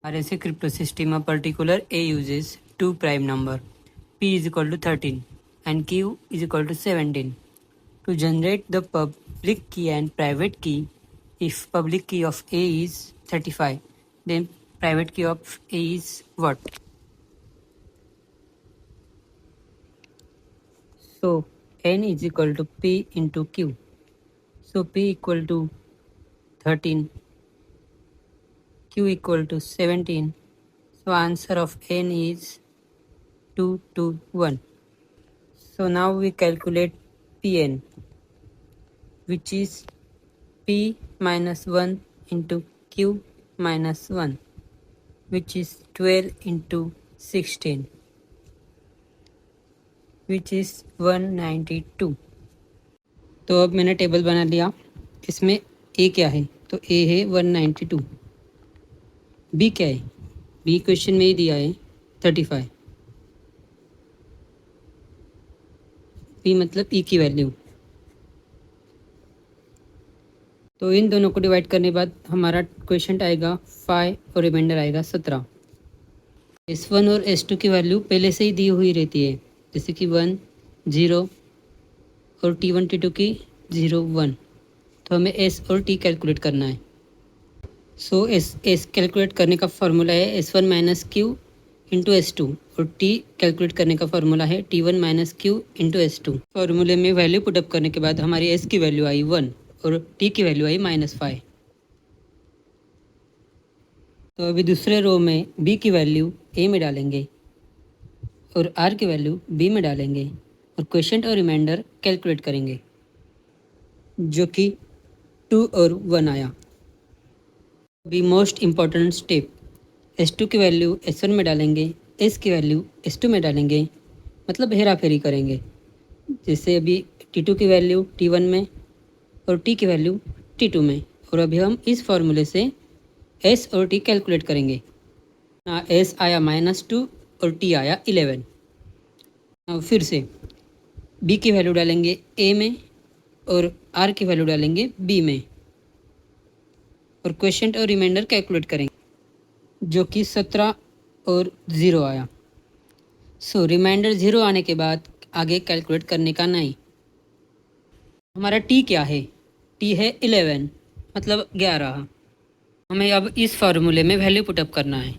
RSA crypto system, a particular A uses two prime number P is equal to 13 and Q is equal to 17 to generate the public key and private key. If public key of A is 35, then private key of A is what? So N is equal to P into Q. So P equal to 13, Q equal to 17. So answer of N is 2 to 1. So now we calculate Pn, which is P minus 1 into Q minus 1, which is 12 into 16, which is 192. तो अब मैंने table बना लिया. इसमें ए क्या है? तो ए है 192. बी क्या है? बी क्वेश्चन में ही दिया है 35. बी मतलब ई की वैल्यू. तो इन दोनों को डिवाइड करने के बाद हमारा क्वेश्चन आएगा 5 और रिमाइंडर आएगा 17. S1 और S2 की वैल्यू पहले से ही दी हुई रहती है, जैसे कि 1 0 और T1 T2 की 0 1. तो हमें S और T कैलकुलेट करना है. सो S कैलकुलेट करने का फार्मूला है S1 minus Q into S2 और T कैलकुलेट करने का फार्मूला है T1 minus Q into S2. फार्मूले में वैल्यू पुटअप करने के बाद हमारी S की वैल्यू आई 1 और T की वैल्यू आई -5. तो अभी दूसरे रो में B की वैल्यू A में डालेंगे और R की वैल्यू B में डालेंगे और क्वेश्चन और रिमाइंडर कैलकुलेट करेंगे, जो कि 2 और 1 आया. अभी मोस्ट इम्पॉर्टेंट स्टेप, S2 की वैल्यू S1 में डालेंगे, S की वैल्यू S2 में डालेंगे, मतलब हेरा फेरी करेंगे. जैसे अभी T2 की वैल्यू T1 में और T की वैल्यू T2 में. और अभी हम इस फॉर्मूले से S और T कैलकुलेट करेंगे. S आया -2 और T आया 11. फिर से B की वैल्यू डालेंगे A में और R की वैल्यू डालेंगे B में और क्वेश्चन और रिमाइंडर कैलकुलेट करेंगे, जो कि 17 और 0 आया. सो रिमाइंडर 0 आने के बाद आगे कैलकुलेट करने का नहीं. हमारा T क्या है? T है 11, मतलब 11. हमें अब इस फार्मूले में वैल्यू पुटअप करना है.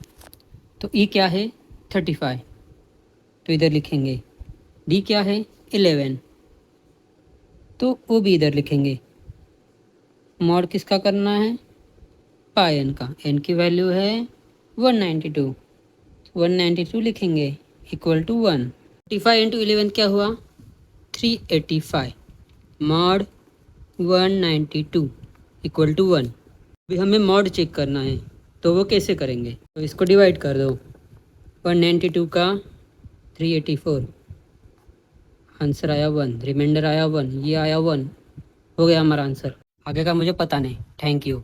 तो E क्या है? 35, तो इधर लिखेंगे. D क्या है? 11, तो वो भी इधर लिखेंगे. मॉड किसका करना है? पाई n का. n की वैल्यू है 192, 192 लिखेंगे इक्वल टू 1. 35 इंटू 11 क्या हुआ? 385. Mod 192 equal to 1. अभी हमें मॉड चेक करना है, तो वो कैसे करेंगे? तो इसको डिवाइड कर दो. 192 का 384, आंसर आया 1, रिमाइंडर आया 1, ये आया 1. हो गया हमारा आंसर. आगे का मुझे पता नहीं. Thank you.